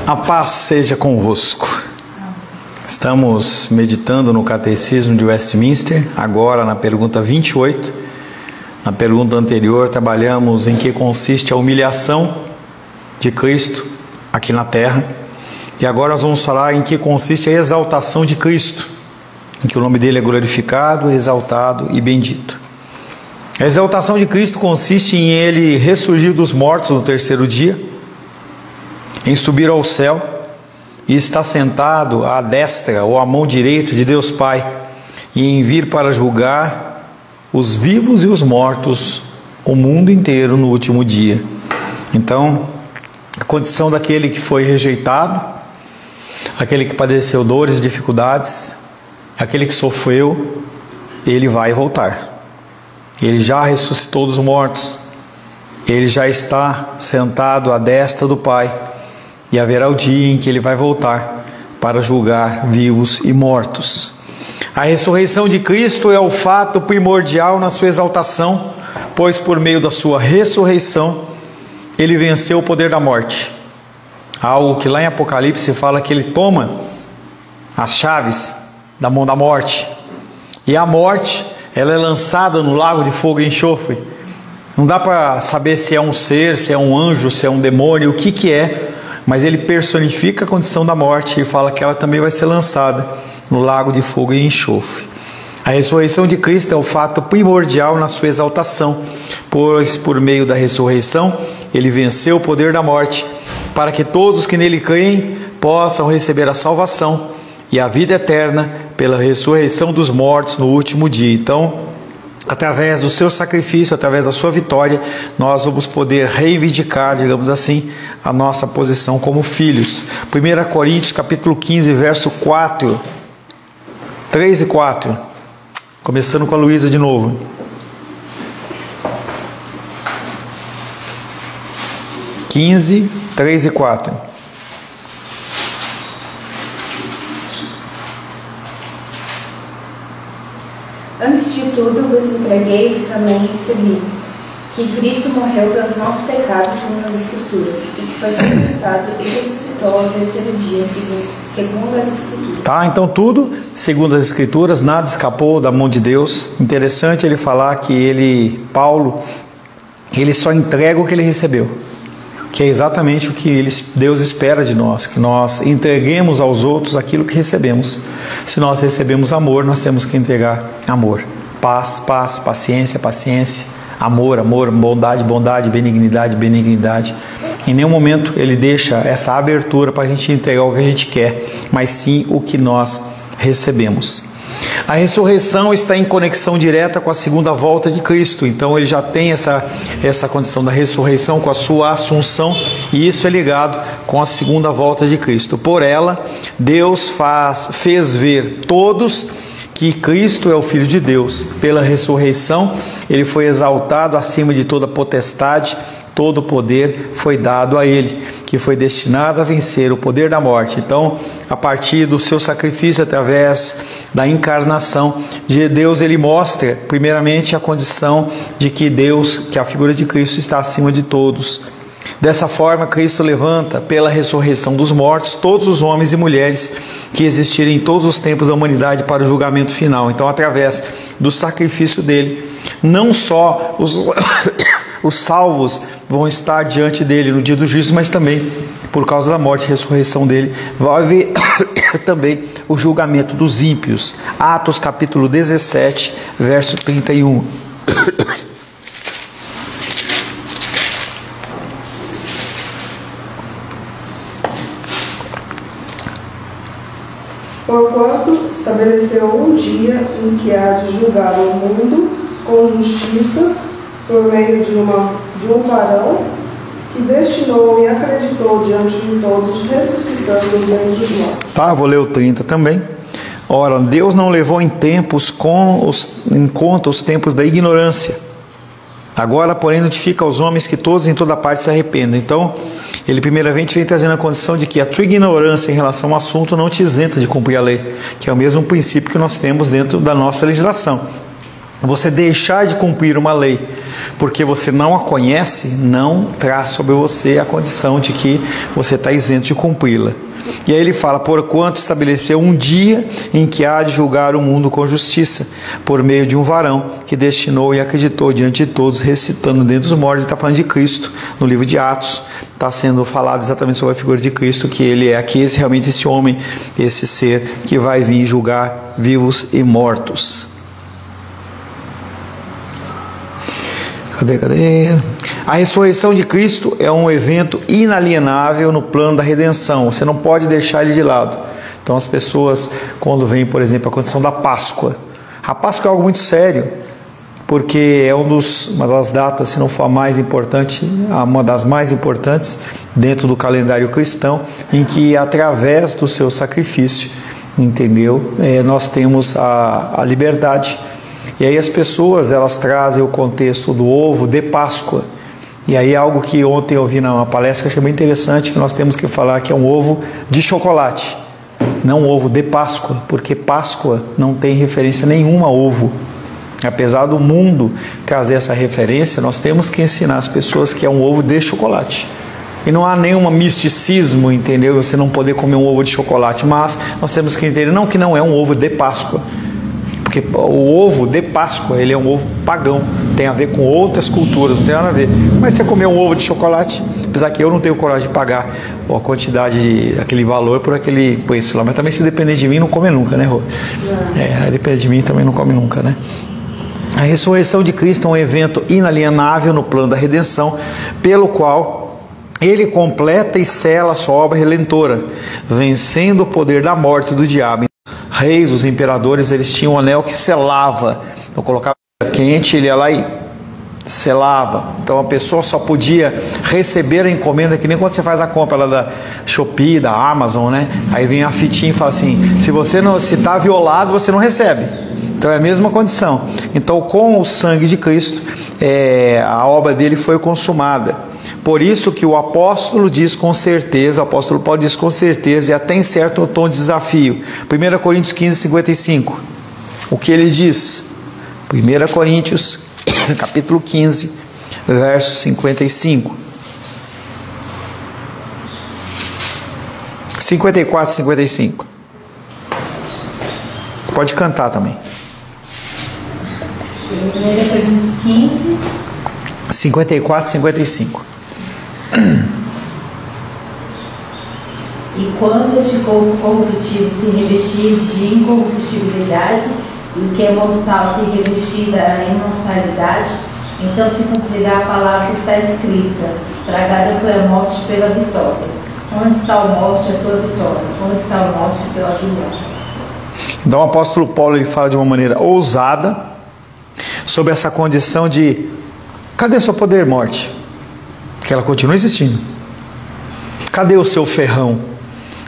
A paz seja convosco. Estamos meditando no Catecismo de Westminster, agora na pergunta 28. Na pergunta anterior trabalhamos em que consiste a humilhação de Cristo aqui na terra. E agora nós vamos falar em que consiste a exaltação de Cristo, em que o nome dele é glorificado, exaltado e bendito. A exaltação de Cristo consiste em ele ressurgir dos mortos no terceiro dia, em subir ao céu e estar sentado à destra ou à mão direita de Deus Pai, e em vir para julgar os vivos e os mortos, o mundo inteiro no último dia. Então, a condição daquele que foi rejeitado, aquele que padeceu dores e dificuldades, aquele que sofreu, ele vai voltar. Ele já ressuscitou dos mortos, ele já está sentado à destra do Pai, e haverá o dia em que ele vai voltar para julgar vivos e mortos. A ressurreição de Cristo é o fato primordial na sua exaltação, pois por meio da sua ressurreição ele venceu o poder da morte. Algo que lá em Apocalipse fala que ele toma as chaves da mão da morte. E a morte, ela é lançada no lago de fogo e enxofre. Não dá para saber se é um ser, se é um anjo, se é um demônio, o que é. Mas ele personifica a condição da morte e fala que ela também vai ser lançada no lago de fogo e enxofre. A ressurreição de Cristo é o fato primordial na sua exaltação, pois por meio da ressurreição ele venceu o poder da morte, para que todos que nele creem possam receber a salvação e a vida eterna pela ressurreição dos mortos no último dia. Então, através do seu sacrifício, através da sua vitória, nós vamos poder reivindicar, digamos assim, a nossa posição como filhos. 1 Coríntios capítulo 15, verso 4, 3 e 4. Começando com a Luísa de novo. Quinze, 3 e 4. Antes de tudo, vos entreguei o que também recebi, que Cristo morreu pelos nossos pecados segundo as Escrituras, e que foi sepultado e ressuscitou ao terceiro dia segundo as Escrituras. Tá, então tudo segundo as Escrituras, nada escapou da mão de Deus. Interessante ele falar que Paulo, ele só entrega o que ele recebeu, que é exatamente o que Deus espera de nós, que nós entreguemos aos outros aquilo que recebemos. Se nós recebemos amor, nós temos que entregar amor. Paz, paz, paciência, paciência, amor, amor, bondade, bondade, benignidade, benignidade. Em nenhum momento ele deixa essa abertura para a gente entregar o que a gente quer, mas sim o que nós recebemos. A ressurreição está em conexão direta com a segunda volta de Cristo, então ele já tem essa condição da ressurreição com a sua assunção, e isso é ligado com a segunda volta de Cristo. Por ela, Deus fez ver todos que Cristo é o Filho de Deus. Pela ressurreição, ele foi exaltado acima de toda potestade, todo o poder foi dado a ele, que foi destinado a vencer o poder da morte. Então, a partir do seu sacrifício, através da encarnação de Deus, ele mostra, primeiramente, a condição de que Deus, que a figura de Cristo, está acima de todos. Dessa forma, Cristo levanta, pela ressurreição dos mortos, todos os homens e mulheres que existirem em todos os tempos da humanidade para o julgamento final. Então, através do sacrifício dele, não só os salvos vão estar diante dele no dia do juízo, mas também, por causa da morte e ressurreição dele, vai haver também o julgamento dos ímpios. Atos capítulo 17, verso 31. Porquanto estabeleceu um dia em que há de julgar o mundo com justiça, por meio de um varão que destinou e acreditou diante de todos, ressuscitando os bens dos mortos. Tá, vou ler o 30 também. Ora, Deus não levou em conta os tempos da ignorância. Agora, porém, notifica aos homens que todos em toda parte se arrependam. Então, ele primeiramente vem trazendo a condição de que a tua ignorância em relação ao assunto não te isenta de cumprir a lei, que é o mesmo princípio que nós temos dentro da nossa legislação. Você deixar de cumprir uma lei porque você não a conhece, não traz sobre você a condição de que você está isento de cumpri-la. E aí ele fala, porquanto estabeleceu um dia em que há de julgar o mundo com justiça, por meio de um varão que destinou e acreditou diante de todos, ressuscitando dentre os mortos. Ele está falando de Cristo, no livro de Atos, está sendo falado exatamente sobre a figura de Cristo, que ele é aqui, realmente esse homem, esse ser que vai vir julgar vivos e mortos. Cadê? A ressurreição de Cristo é um evento inalienável no plano da redenção. Você não pode deixar ele de lado. Então as pessoas, quando vem, por exemplo, a condição da Páscoa. A Páscoa é algo muito sério, porque é uma das datas, se não for a mais importante, uma das mais importantes dentro do calendário cristão, em que através do seu sacrifício, entendeu? Nós temos a liberdade. E aí as pessoas, elas trazem o contexto do ovo de Páscoa. E aí algo que ontem eu vi numa palestra que eu achei bem interessante, que nós temos que falar que é um ovo de chocolate, não um ovo de Páscoa, porque Páscoa não tem referência nenhuma a ovo. Apesar do mundo trazer essa referência, nós temos que ensinar as pessoas que é um ovo de chocolate. E não há nenhum misticismo, entendeu? Você não poder comer um ovo de chocolate, mas nós temos que entender que não é um ovo de Páscoa. Porque o ovo de Páscoa, ele é um ovo pagão, tem a ver com outras culturas, não tem nada a ver. Mas você comer um ovo de chocolate, apesar que eu não tenho coragem de pagar a quantidade aquele valor por isso lá, mas também se depender de mim, não come nunca, né, Rô? Aí depende de mim, também não come nunca, né? A ressurreição de Cristo é um evento inalienável no plano da redenção, pelo qual ele completa e sela a sua obra redentora, vencendo o poder da morte e do diabo. Reis, os imperadores, eles tinham um anel que selava. Então colocava quente, ele ia lá e selava. Então a pessoa só podia receber a encomenda, que nem quando você faz a compra lá da Shopee, da Amazon, né? Aí vem a fitinha e fala assim, se está violado, você não recebe. Então é a mesma condição. Então com o sangue de Cristo, a obra dele foi consumada. Por isso que o apóstolo diz com certeza, o apóstolo Paulo diz com certeza, e até em certo tom de desafio. 1 Coríntios 15, 55. O que ele diz? 1 Coríntios, capítulo 15, verso 55. 54, 55. Pode cantar também. 1 Coríntios 15. 54, 55. E quando este corpo corruptível se revestir de incorruptibilidade, e o que é mortal se revestir da imortalidade, então se cumprirá a palavra que está escrita: tragada foi a morte pela vitória. Onde está a morte, a tua vitória? Onde está a morte, a tua vitória? Então o apóstolo Paulo, ele fala de uma maneira ousada sobre essa condição de: cadê seu poder, morte? Que ela continua existindo. Cadê o seu ferrão?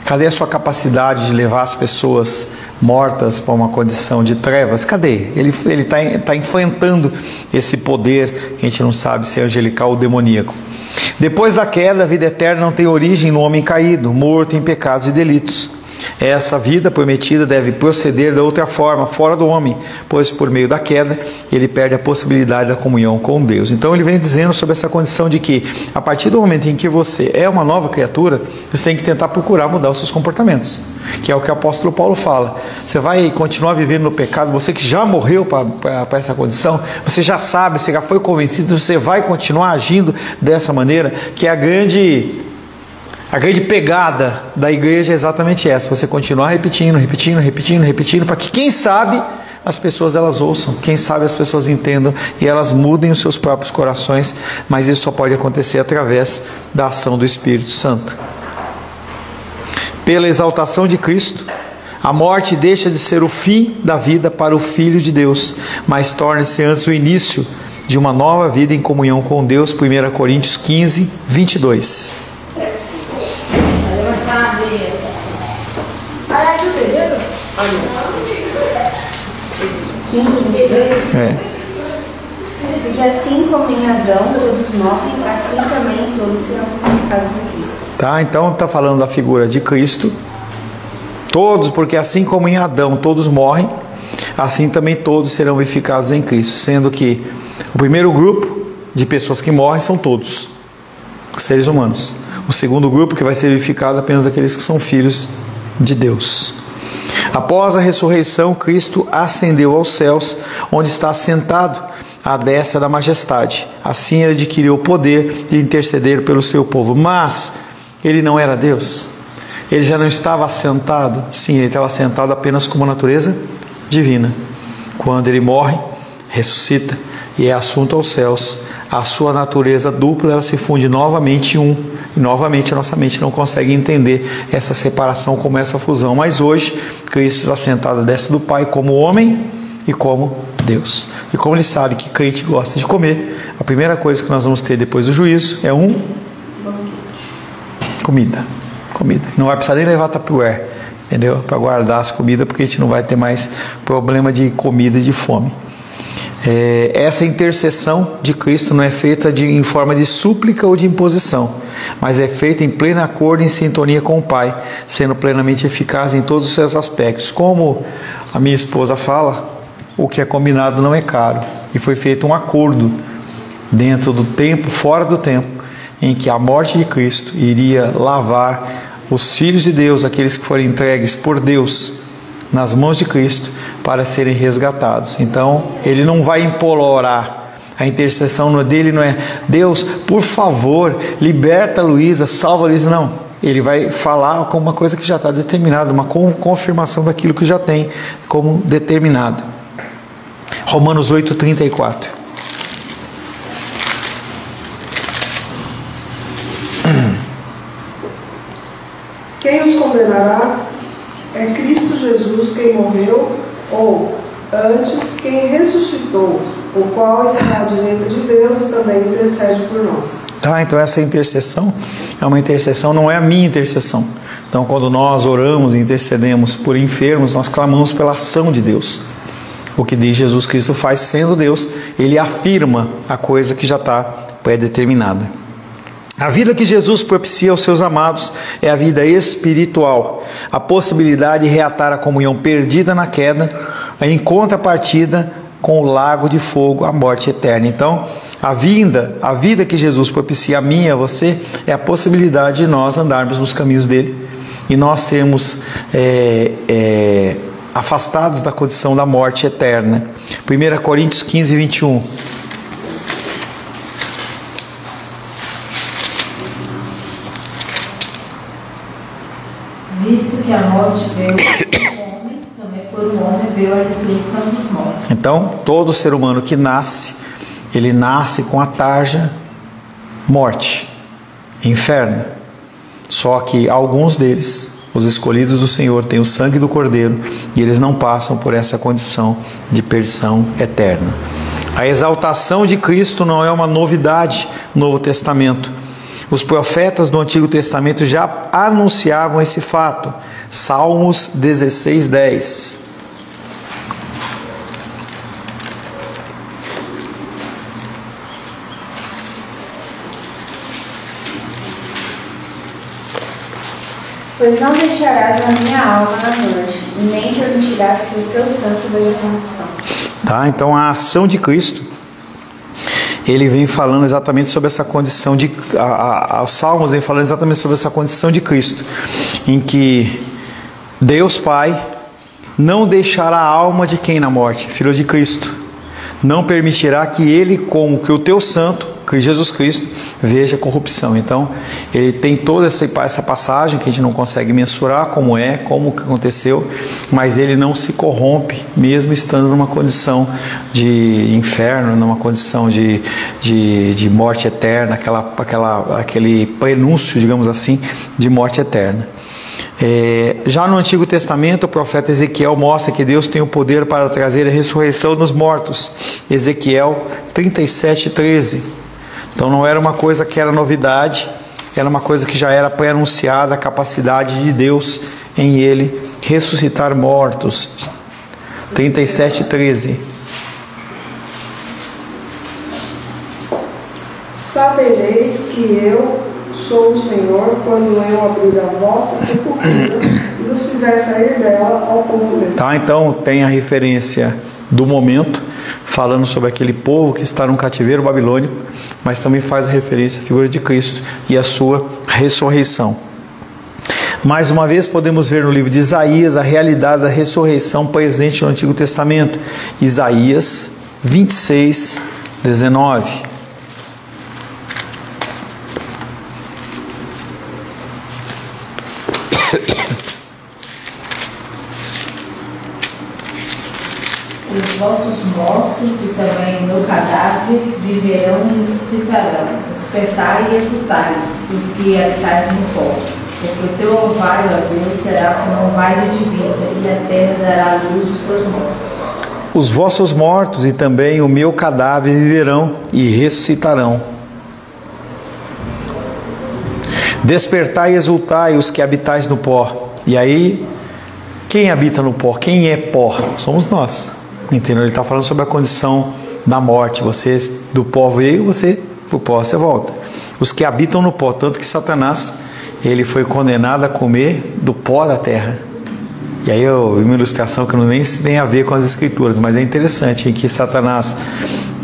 Cadê a sua capacidade de levar as pessoas mortas para uma condição de trevas? Cadê? Ele está enfrentando esse poder que a gente não sabe se é angelical ou demoníaco. Depois da queda, a vida eterna não tem origem no homem caído, morto em pecados e delitos. Essa vida prometida deve proceder da outra forma, fora do homem, pois por meio da queda ele perde a possibilidade da comunhão com Deus. Então ele vem dizendo sobre essa condição de que a partir do momento em que você é uma nova criatura, você tem que tentar procurar mudar os seus comportamentos, que é o que o apóstolo Paulo fala. Você vai continuar vivendo no pecado, você que já morreu para essa condição, você já sabe, você já foi convencido, você vai continuar agindo dessa maneira, que é a grande pegada da igreja é exatamente essa: você continuar repetindo, para que, quem sabe, as pessoas elas ouçam, quem sabe as pessoas entendam e elas mudem os seus próprios corações, mas isso só pode acontecer através da ação do Espírito Santo. Pela exaltação de Cristo, a morte deixa de ser o fim da vida para o Filho de Deus, mas torna-se antes o início de uma nova vida em comunhão com Deus. 1 Coríntios 15, 22. Porque assim como em Adão todos morrem, assim também todos serão vivificados em Cristo. Tá, então está falando da figura de Cristo. Todos, porque assim como em Adão todos morrem, assim também todos serão vivificados em Cristo. Sendo que o primeiro grupo de pessoas que morrem são todos seres humanos. O segundo grupo, que vai ser verificado, apenas aqueles que são filhos de Deus. Após a ressurreição, Cristo ascendeu aos céus, onde está sentado à destra da majestade. Assim ele adquiriu o poder de interceder pelo seu povo. Mas ele não era Deus. Ele já não estava assentado. Sim, ele estava assentado apenas com uma natureza divina. Quando ele morre, ressuscita e é assunto aos céus, a sua natureza dupla, ela se funde novamente em um. E novamente a nossa mente não consegue entender essa separação como essa fusão. Mas hoje, Cristo está sentado à destra do Pai como homem e como Deus. E como ele sabe que crente gosta de comer, a primeira coisa que nós vamos ter depois do juízo é comida. Não vai precisar nem levar tupperware, entendeu? Para guardar as comidas, porque a gente não vai ter mais problema de comida e de fome. Essa intercessão de Cristo não é feita em forma de súplica ou de imposição, mas é feita em pleno acordo, em sintonia com o Pai, sendo plenamente eficaz em todos os seus aspectos. Como a minha esposa fala, o que é combinado não é caro, e foi feito um acordo dentro do tempo, fora do tempo, em que a morte de Cristo iria lavar os filhos de Deus, aqueles que forem entregues por Deus nas mãos de Cristo, para serem resgatados. Então, ele não vai implorar. A intercessão dele não é: Deus, por favor, liberta a Luísa, salva a Luísa. Não. Ele vai falar com uma coisa que já está determinada, uma confirmação daquilo que já tem como determinado. Romanos 8:34. Quem os condenará? É Cristo Jesus quem morreu, ou antes quem ressuscitou, o qual está à direita de Deus e também intercede por nós. Tá, então essa intercessão é uma intercessão, não é a minha intercessão. Então, quando nós oramos e intercedemos por enfermos, nós clamamos pela ação de Deus. O que diz Jesus Cristo faz, sendo Deus, ele afirma a coisa que já está pré-determinada. A vida que Jesus propicia aos seus amados é a vida espiritual, a possibilidade de reatar a comunhão perdida na queda, em contrapartida com o lago de fogo, a morte eterna. Então, a vida que Jesus propicia a mim e a você é a possibilidade de nós andarmos nos caminhos dele e nós sermos afastados da condição da morte eterna. 1 Coríntios 15:21. Visto que a morte veio por um homem, também por um homem veio a ressurreição dos mortos. Então, todo ser humano que nasce, ele nasce com a tarja morte, inferno. Só que alguns deles, os escolhidos do Senhor, têm o sangue do Cordeiro e eles não passam por essa condição de perdição eterna. A exaltação de Cristo não é uma novidade no Novo Testamento. Os profetas do Antigo Testamento já anunciavam esse fato. Salmos 16:10. Pois não deixarás a minha alma na morte, nem permitirás que o teu santo veja corrupção. Tá, então a ação de Cristo, ele vem falando exatamente sobre essa condição de... Os Salmos vem falando exatamente sobre essa condição de Cristo, em que Deus Pai não deixará a alma de quem na morte? Filho de Cristo. Não permitirá que ele, como que o teu santo, que Jesus Cristo, veja corrupção. Então, ele tem toda essa passagem que a gente não consegue mensurar como que aconteceu, mas ele não se corrompe, mesmo estando numa condição de inferno, numa condição de morte eterna, aquele prenúncio, digamos assim, de morte eterna. Já no Antigo Testamento, o profeta Ezequiel mostra que Deus tem o poder para trazer a ressurreição dos mortos. Ezequiel 37:13. Então não era uma coisa que era novidade, era uma coisa que já era pré-anunciada, a capacidade de Deus em ele ressuscitar mortos. 37:13. Sabereis que eu sou o Senhor, quando eu abrir a vossa sepultura e os fizer sair dela ao povo meu. Tá, então tem a referência do momento, falando sobre aquele povo que está no cativeiro babilônico, mas também faz referência à figura de Cristo e à sua ressurreição. Mais uma vez podemos ver no livro de Isaías a realidade da ressurreição presente no Antigo Testamento. Isaías 26, 19. Os vossos mortos e também o meu cadáver viverão e ressuscitarão. Despertai e exultai, os que habitais no pó. Porque o teu orvalho, ó Deus, será como um orvalho de vida, e a terra dará à luz os seus mortos. Os vossos mortos e também o meu cadáver viverão e ressuscitarão. Despertai e exultai, os que habitais no pó. E aí, quem habita no pó? Quem é pó? Somos nós. Entendeu? Ele está falando sobre a condição da morte. Você do pó veio, você pro pó você volta. Os que habitam no pó, tanto que Satanás, ele foi condenado a comer do pó da terra. E aí uma ilustração que não nem tem a ver com as escrituras, mas é interessante, em que Satanás,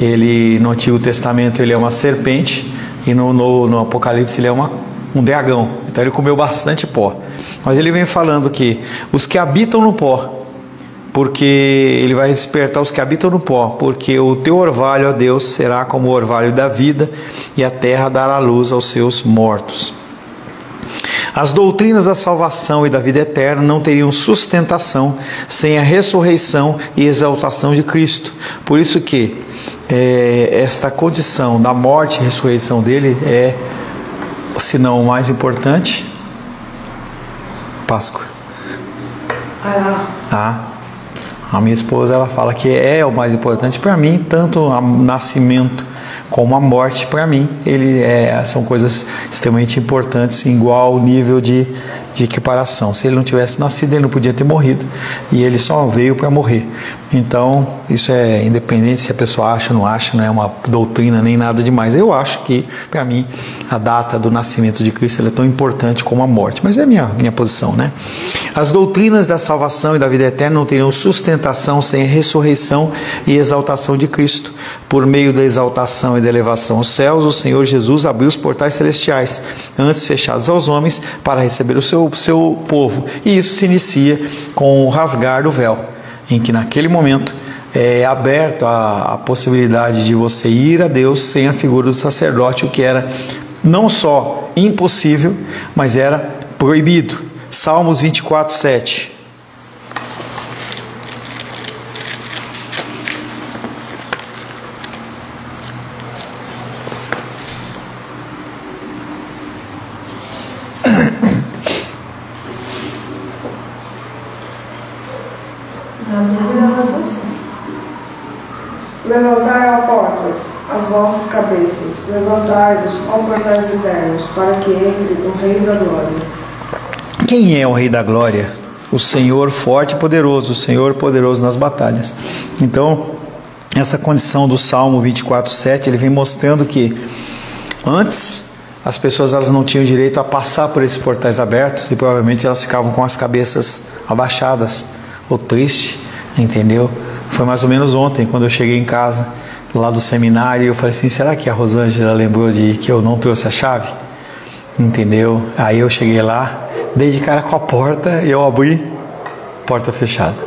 ele no Antigo Testamento ele é uma serpente e no Apocalipse ele é um dragão. Então ele comeu bastante pó. Mas ele vem falando que os que habitam no pó, porque ele vai despertar os que habitam no pó, porque o teu orvalho, ó Deus, será como o orvalho da vida, e a terra dará luz aos seus mortos. As doutrinas da salvação e da vida eterna não teriam sustentação sem a ressurreição e exaltação de Cristo. Por isso que esta condição da morte e ressurreição dele é, se não o mais importante, Páscoa. A minha esposa, ela fala que é o mais importante para mim, tanto o nascimento como a morte. Para mim, são coisas extremamente importantes, em igual nível de equiparação. Se ele não tivesse nascido, ele não podia ter morrido, e ele só veio para morrer. Então, isso é independente se a pessoa acha ou não acha, não é uma doutrina nem nada demais. Eu acho que, para mim, a data do nascimento de Cristo é tão importante como a morte, mas é a minha posição, né? As doutrinas da salvação e da vida eterna não teriam sustentação sem a ressurreição e exaltação de Cristo. Por meio da exaltação e da elevação aos céus, o Senhor Jesus abriu os portais celestiais, antes fechados aos homens, para receber o seu povo. E isso se inicia com o rasgar do véu, em que naquele momento é aberto a possibilidade de você ir a Deus sem a figura do sacerdote, o que era não só impossível, mas era proibido. Salmos 24, 7. Levantai, ó portas, as vossas cabeças, levantai-vos, ó portais eternos, para que entre o Rei da Glória. Quem é o Rei da Glória? O Senhor forte e poderoso, o Senhor poderoso nas batalhas. Então, essa condição do Salmo 24, 7, ele vem mostrando que antes as pessoas elas não tinham direito a passar por esses portais abertos, e provavelmente elas ficavam com as cabeças abaixadas, ou triste, entendeu? Foi mais ou menos ontem, quando eu cheguei em casa, lá do seminário, e eu falei assim, será que a Rosângela lembrou de que eu não trouxe a chave? Entendeu? Aí eu cheguei lá, dei de cara com a porta, eu abri, porta fechada.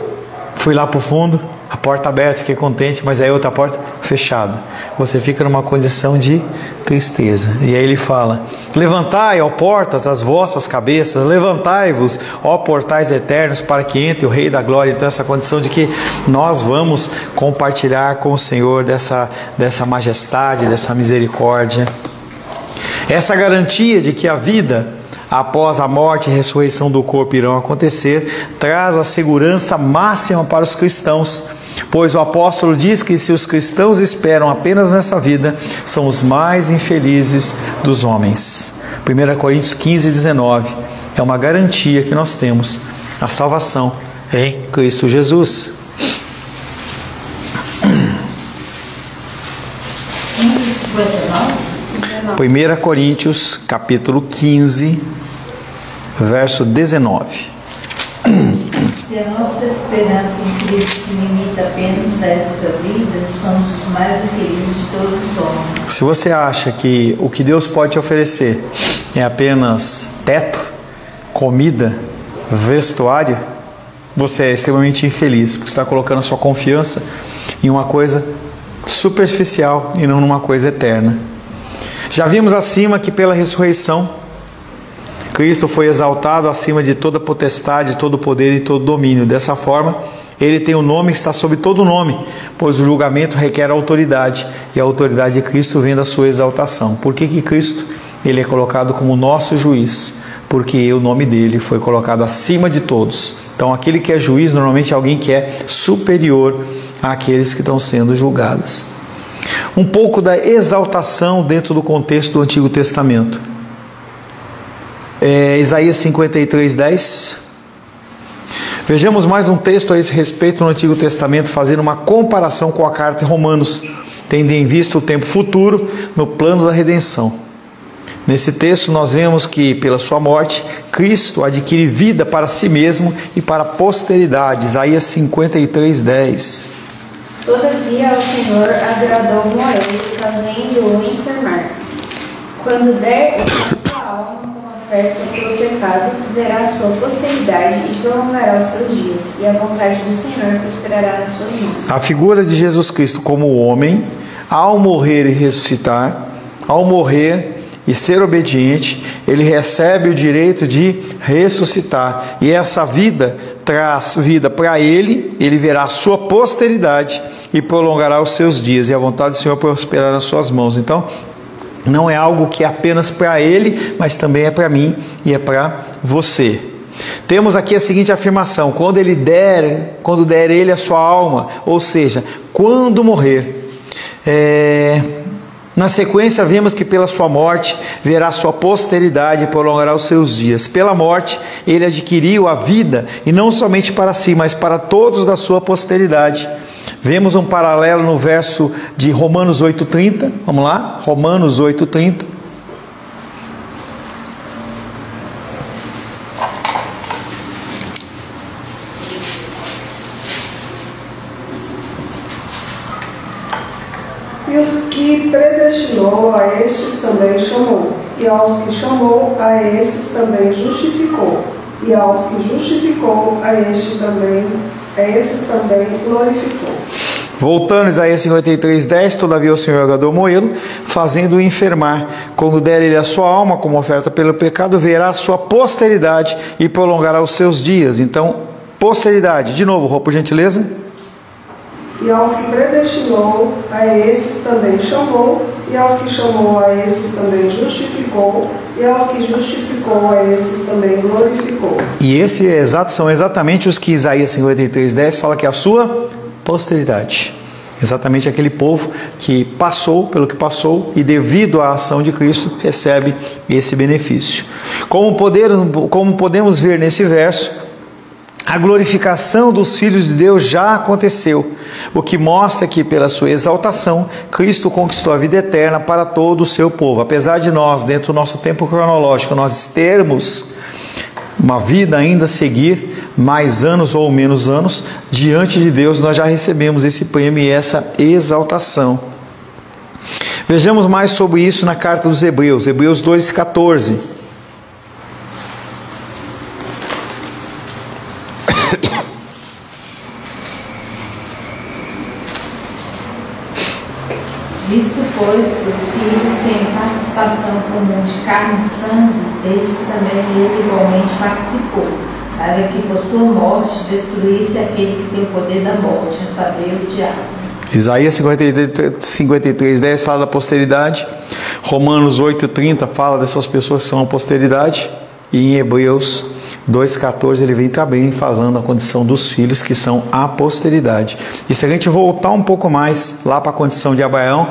Fui lá para o fundo, a porta aberta, fiquei contente, mas aí outra porta fechada. Você fica numa condição de tristeza. E aí ele fala, levantai, ó portas, as vossas cabeças, levantai-vos, ó portais eternos, para que entre o Rei da Glória. Então essa condição de que nós vamos compartilhar com o Senhor dessa majestade, dessa misericórdia. Essa garantia de que a vida após a morte e ressurreição do corpo irão acontecer, traz a segurança máxima para os cristãos, pois o apóstolo diz que se os cristãos esperam apenas nessa vida, são os mais infelizes dos homens. 1 Coríntios 15, 19 é uma garantia que nós temos, a salvação em Cristo Jesus. Primeira Coríntios, capítulo 15, verso 19. Se a nossa esperança em Cristo se limita apenas a esta vida, somos os mais infelizes de todos os homens. Se você acha que o que Deus pode te oferecer é apenas teto, comida, vestuário, você é extremamente infeliz, porque está colocando a sua confiança em uma coisa superficial e não numa coisa eterna. Já vimos acima que pela ressurreição, Cristo foi exaltado acima de toda potestade, todo poder e todo domínio. Dessa forma, Ele tem o nome que está sobre todo nome, pois o julgamento requer autoridade, e a autoridade de Cristo vem da sua exaltação. Por que Cristo Ele é colocado como nosso juiz? Porque o nome dele foi colocado acima de todos. Então, aquele que é juiz, normalmente é alguém que é superior àqueles que estão sendo julgados. Um pouco da exaltação dentro do contexto do Antigo Testamento. Isaías 53:10. Vejamos mais um texto a esse respeito no Antigo Testamento, fazendo uma comparação com a carta de Romanos, tendo em vista o tempo futuro no plano da redenção. Nesse texto nós vemos que pela sua morte, Cristo adquire vida para si mesmo e para a posteridade. Isaías 53:10. Todavia ao Senhor agradou Moé, fazendo-o enfermar. Quando der sua alma como oferta pelo pecado, verá a sua posteridade e prolongará os seus dias, e a vontade do Senhor prosperará nas suas mãos. A figura de Jesus Cristo como homem, ao morrer e ressuscitar, ao morrer e ser obediente, ele recebe o direito de ressuscitar. E essa vida traz vida para ele, ele verá a sua posteridade e prolongará os seus dias, e a vontade do Senhor prosperará nas suas mãos. Então, não é algo que é apenas para ele, mas também é para mim e é para você. Temos aqui a seguinte afirmação: quando der ele a sua alma, ou seja, quando morrer. Na sequência, vemos que pela sua morte verá sua posteridade e prolongará os seus dias. Pela morte, ele adquiriu a vida, e não somente para si, mas para todos da sua posteridade. Vemos um paralelo no verso de Romanos 8:30. Vamos lá? Romanos 8:30. E os que predestinou, a estes também chamou. E aos que chamou, a esses também justificou. E aos que justificou, a esses também glorificou. Voltando a Isaías 53:10, todavia o Senhor agradou Moê-lo, fazendo-o enfermar. Quando der ele a sua alma como oferta pelo pecado, verá a sua posteridade e prolongará os seus dias. Então, posteridade. De novo, por gentileza. E aos que predestinou, a esses também chamou. E aos que chamou, a esses também justificou. E aos que justificou, a esses também glorificou. E esses são exatamente os que Isaías 53:10 fala que é a sua posteridade. Exatamente aquele povo que passou pelo que passou e devido à ação de Cristo recebe esse benefício. Como podemos ver nesse verso, a glorificação dos filhos de Deus já aconteceu, o que mostra que pela sua exaltação, Cristo conquistou a vida eterna para todo o seu povo. Apesar de nós, dentro do nosso tempo cronológico, nós termos uma vida ainda a seguir, mais anos ou menos anos, diante de Deus nós já recebemos esse prêmio e essa exaltação. Vejamos mais sobre isso na carta dos Hebreus, Hebreus 2:14. Visto, pois, que os filhos têm participação comum de carne e sangue, destes também ele igualmente participou, para que por sua morte destruísse aquele que tem o poder da morte, a saber, o diabo. Isaías 53:10 fala da posteridade, Romanos 8:30 fala dessas pessoas que são a posteridade, e em Hebreus 2:14 ele vem também falando a condição dos filhos que são a posteridade. E se a gente voltar um pouco mais lá para a condição de Abraão,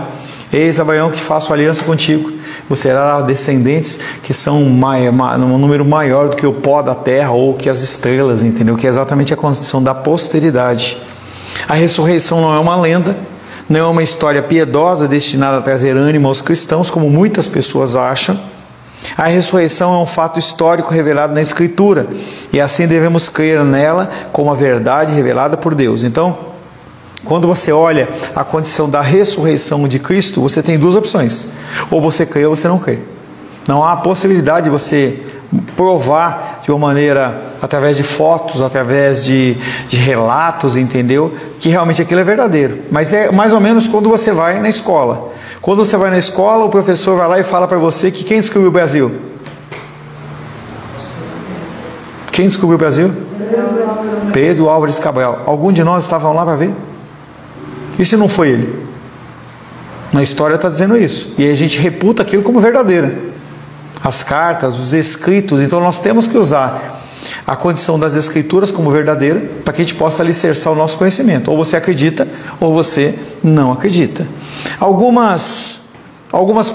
eis Abraão que faço aliança contigo, você será descendentes que são um número maior do que o pó da terra ou que as estrelas, entendeu? Que é exatamente a condição da posteridade. A ressurreição não é uma lenda, não é uma história piedosa destinada a trazer ânimo aos cristãos, como muitas pessoas acham. A ressurreição é um fato histórico revelado na Escritura, e assim devemos crer nela como a verdade revelada por Deus. Então, quando você olha a condição da ressurreição de Cristo, você tem duas opções: ou você crê ou você não crê. Não há possibilidade de você provar de uma maneira, através de fotos, através de relatos, entendeu? Que realmente aquilo é verdadeiro. Mas é mais ou menos quando você vai na escola. Quando você vai na escola, o professor vai lá e fala para você que quem descobriu o Brasil? Quem descobriu o Brasil? Pedro Álvares Cabral. Algum de nós estavam lá para ver? E se não foi ele? Na história está dizendo isso. E a gente reputa aquilo como verdadeiro. As cartas, os escritos. Então nós temos que usar a condição das escrituras como verdadeira, para que a gente possa alicerçar o nosso conhecimento. Ou você acredita, ou você não acredita. Algumas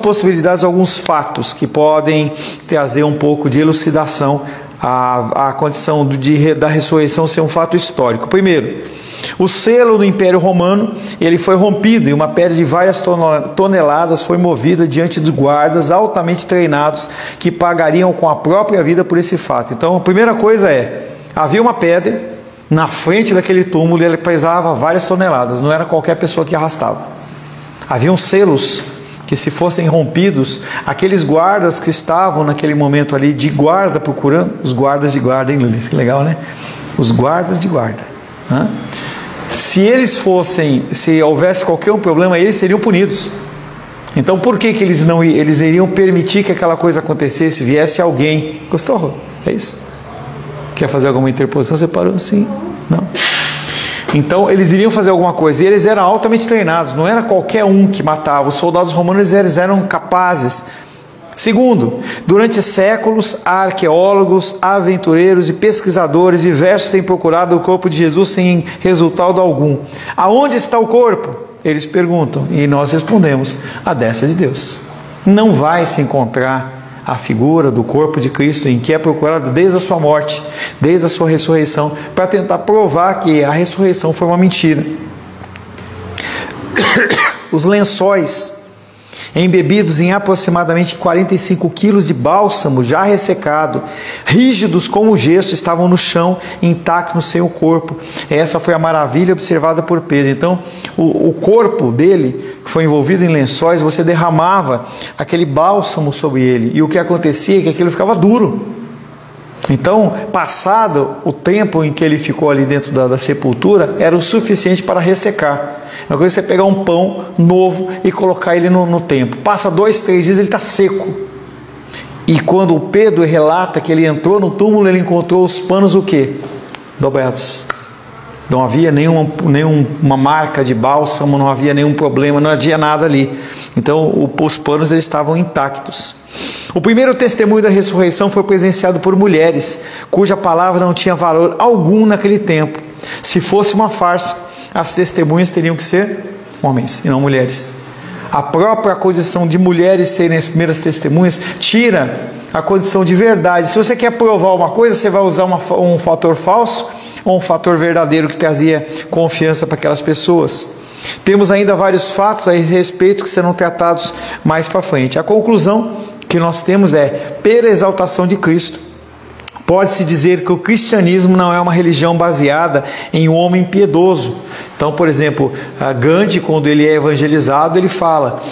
possibilidades, alguns fatos que podem trazer um pouco de elucidação à condição da ressurreição ser um fato histórico. Primeiro, o selo do Império Romano, ele foi rompido e uma pedra de várias toneladas foi movida diante dos guardas altamente treinados que pagariam com a própria vida por esse fato. Então, a primeira coisa havia uma pedra na frente daquele túmulo e ele pesava várias toneladas, não era qualquer pessoa que arrastava. Haviam selos que, se fossem rompidos, aqueles guardas que estavam naquele momento ali de guarda procurando, os guardas de guarda, hein, Luiz? Que legal, né? Os guardas de guarda. Se houvesse qualquer um problema, eles seriam punidos. Então por que eles iriam permitir que aquela coisa acontecesse, viesse alguém? Gostou? É isso? Quer fazer alguma interposição? Você parou assim? Não? Então eles iriam fazer alguma coisa, e eles eram altamente treinados, não era qualquer um que matava. Os soldados romanos, eles eram capazes. Segundo, durante séculos, arqueólogos, aventureiros e pesquisadores diversos têm procurado o corpo de Jesus sem resultado algum. Aonde está o corpo? Eles perguntam, e nós respondemos: à destra de Deus. Não vai se encontrar a figura do corpo de Cristo, em que é procurado desde a sua morte, desde a sua ressurreição, para tentar provar que a ressurreição foi uma mentira. Os lençóis embebidos em aproximadamente 45 quilos de bálsamo já ressecado, rígidos como gesso, estavam no chão, intactos sem o corpo. Essa foi a maravilha observada por Pedro. Então, o corpo dele, que foi envolvido em lençóis, você derramava aquele bálsamo sobre ele, e o que acontecia é que aquilo ficava duro. Então, passado o tempo em que ele ficou ali dentro da sepultura, era o suficiente para ressecar. É uma coisa você pegar um pão novo e colocar ele no tempo. Passa 2, 3 dias, ele está seco. E quando o Pedro relata que ele entrou no túmulo, ele encontrou os panos o quê? Dobrados. Não havia nenhuma marca de bálsamo, não havia nenhum problema, não havia nada ali. Então os panos eles estavam intactos. O primeiro testemunho da ressurreição foi presenciado por mulheres, cuja palavra não tinha valor algum naquele tempo. Se fosse uma farsa, as testemunhas teriam que ser homens e não mulheres. A própria condição de mulheres serem as primeiras testemunhas tira a condição de verdade. Se você quer provar uma coisa, você vai usar um fator falso ou um fator verdadeiro que trazia confiança para aquelas pessoas. Temos ainda vários fatos a respeito que serão tratados mais para frente. A conclusão que nós temos é: pela exaltação de Cristo, pode-se dizer que o cristianismo não é uma religião baseada em um homem piedoso. Então, por exemplo, Gandhi, quando ele é evangelizado, ele fala,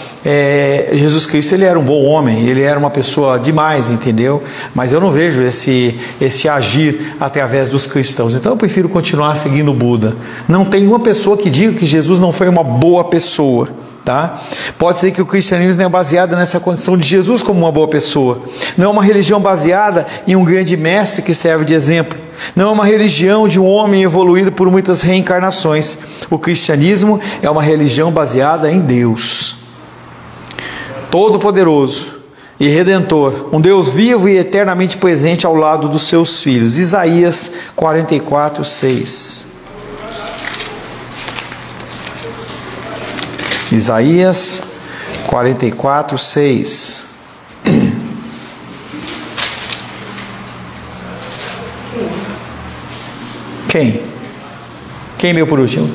Jesus Cristo, ele era um bom homem, ele era uma pessoa demais, entendeu? Mas eu não vejo esse agir através dos cristãos. Então eu prefiro continuar seguindo o Buda. Não tem uma pessoa que diga que Jesus não foi uma boa pessoa. Tá? Pode ser que o cristianismo não é baseado nessa condição de Jesus como uma boa pessoa. Não é uma religião baseada em um grande mestre que serve de exemplo. Não é uma religião de um homem evoluído por muitas reencarnações. O cristianismo é uma religião baseada em Deus Todo-Poderoso e Redentor, um Deus vivo e eternamente presente ao lado dos seus filhos. Isaías 44, 6. Isaías 44, 6. Quem leu por último?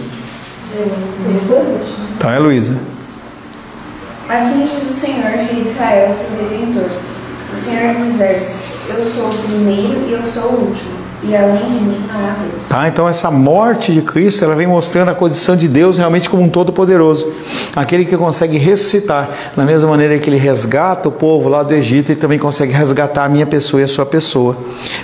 Então é Luísa. Assim diz o Senhor, Rei de Israel, seu Redentor: O Senhor dos Exércitos, eu sou o primeiro e eu sou o último, e além de mim não há Deus. Tá? Então essa morte de Cristo, ela vem mostrando a condição de Deus realmente como um todo-poderoso, aquele que consegue ressuscitar, da mesma maneira que ele resgata o povo lá do Egito, ele também consegue resgatar a minha pessoa e a sua pessoa.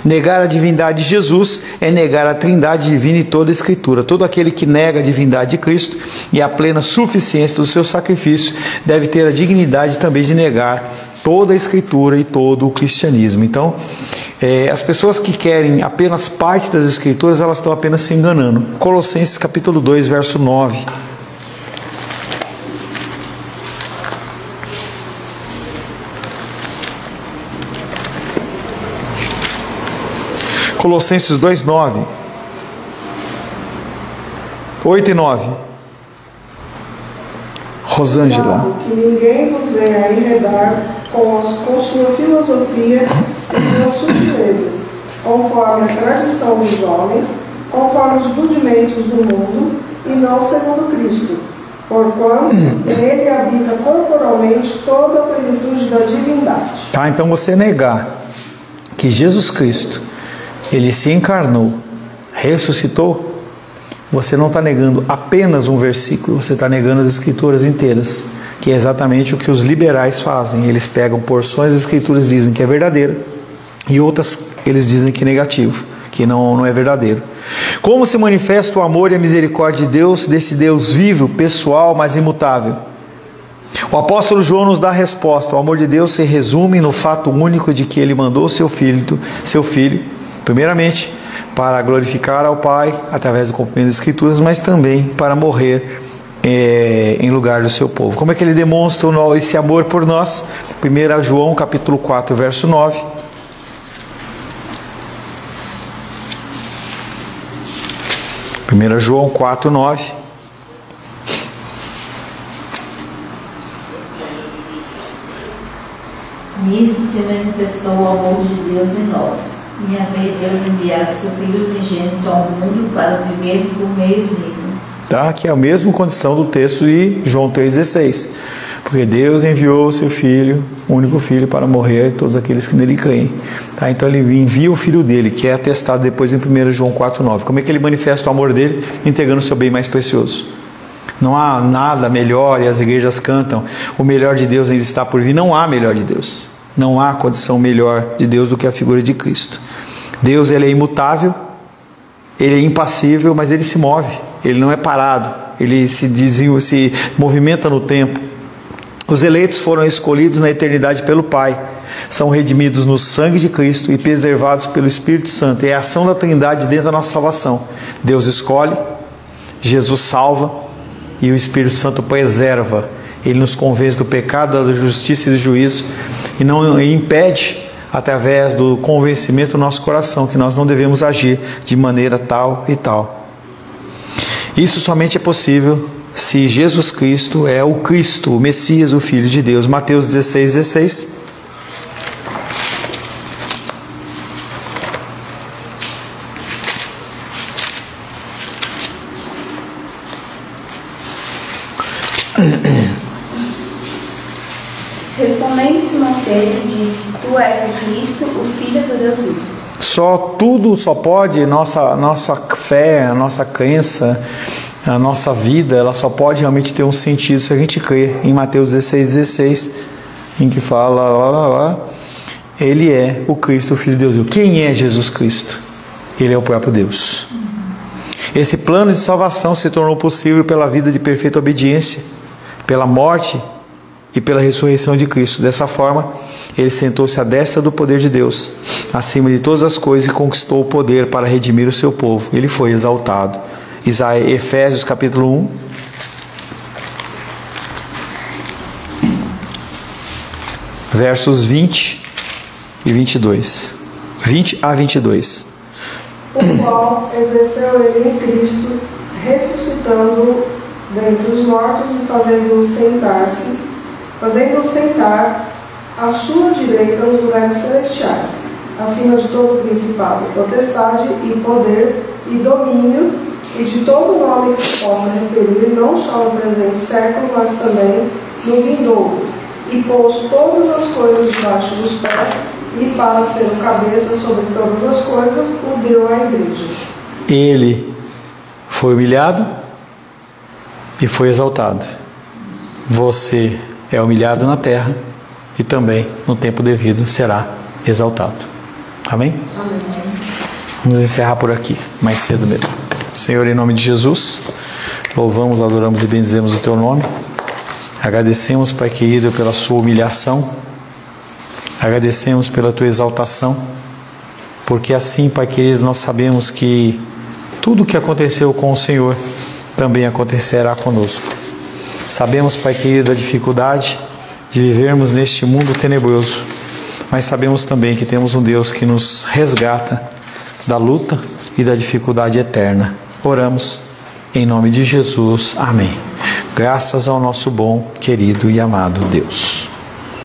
Negar a divindade de Jesus é negar a trindade divina e toda a Escritura. Todo aquele que nega a divindade de Cristo e a plena suficiência do seu sacrifício deve ter a dignidade também de negar toda a Escritura e todo o cristianismo. Então, as pessoas que querem apenas parte das Escrituras, elas estão apenas se enganando. Colossenses capítulo 2, verso 9. Colossenses 2, 9. 8 e 9. Rosângela. Que ninguém vos venha a enredar com sua filosofia e suas sutilezas, conforme a tradição dos homens, conforme os rudimentos do mundo, e não segundo Cristo, porquanto nele habita corporalmente toda a plenitude da divindade. Tá, então você negar que Jesus Cristo, ele se encarnou, ressuscitou, você não está negando apenas um versículo, você está negando as Escrituras inteiras, que é exatamente o que os liberais fazem. Eles pegam porções das Escrituras e dizem que é verdadeira, e outras eles dizem que é negativo, que não é verdadeiro. Como se manifesta o amor e a misericórdia de Deus, desse Deus vivo, pessoal, mas imutável? O apóstolo João nos dá a resposta. O amor de Deus se resume no fato único de que ele mandou seu filho, primeiramente, para glorificar ao Pai através do cumprimento das Escrituras, mas também para morrer em lugar do seu povo. Como é que ele demonstra esse amor por nós? 1 João capítulo 4, verso 9. João 4, 9. Nisso se manifestou o amor de Deus em nós, em haver Deus enviado seu Filho unigênito ao mundo para viver por meio dele. Tá? Que é a mesma condição do texto de João 3,16. Porque Deus enviou o seu Filho, o único Filho, para morrer todos aqueles que nele creem. Tá? Então ele envia o Filho dele, que é atestado depois em 1 João 4,9. Como é que ele manifesta o amor dele? Entregando o seu bem mais precioso. Não há nada melhor, e as igrejas cantam, o melhor de Deus ainda está por vir. Não há melhor de Deus. Não há condição melhor de Deus do que a figura de Cristo. Deus, ele é imutável, ele é impassível, mas ele se move, ele não é parado, ele se movimenta no tempo. Os eleitos foram escolhidos na eternidade pelo Pai, são redimidos no sangue de Cristo e preservados pelo Espírito Santo. É a ação da Trindade dentro da nossa salvação. Deus escolhe, Jesus salva e o Espírito Santo preserva. Ele nos convence do pecado, da justiça e do juízo e não impede, através do convencimento do nosso coração, que nós não devemos agir de maneira tal e tal. Isso somente é possível se Jesus Cristo é o Cristo, o Messias, o Filho de Deus. Mateus 16, 16. Respondendo Simão Pedro, disse: Tu és o Cristo, o Filho do Deus vivo. Só pode, nossa fé, a nossa crença, a nossa vida, ela só pode realmente ter um sentido se a gente crer em Mateus 16, 16, em que fala, ele é o Cristo, o Filho de Deus vivo. Quem é Jesus Cristo? Ele é o próprio Deus. Esse plano de salvação se tornou possível pela vida de perfeita obediência, pela morte e pela ressurreição de Cristo. Dessa forma, ele sentou-se à destra do poder de Deus, acima de todas as coisas, e conquistou o poder para redimir o seu povo. Ele foi exaltado. Efésios capítulo 1. Versos 20 e 22. 20 a 22. O qual exerceu ele em Cristo, ressuscitando dentre os mortos e fazendo-o sentar à sua direita nos lugares celestiais, acima de todo principado, potestade e poder e domínio, e de todo nome que se possa referir, não só no presente século, mas também no vindouro. e pôs todas as coisas debaixo dos pés, e para ser o cabeça sobre todas as coisas, o deu à igreja. Ele foi humilhado e foi exaltado. Você é humilhado na terra e também, no tempo devido, será exaltado. Amém? Amém. Vamos encerrar por aqui, mais cedo mesmo. Senhor, em nome de Jesus, louvamos, adoramos e bendizemos o Teu nome. Agradecemos, Pai querido, pela Sua humilhação. Agradecemos pela Tua exaltação. Porque assim, Pai querido, nós sabemos que tudo o que aconteceu com o Senhor também acontecerá conosco. Sabemos, Pai querido, a dificuldade de vivermos neste mundo tenebroso, mas sabemos também que temos um Deus que nos resgata da luta e da dificuldade eterna. Oramos em nome de Jesus. Amém. Graças ao nosso bom, querido e amado Deus.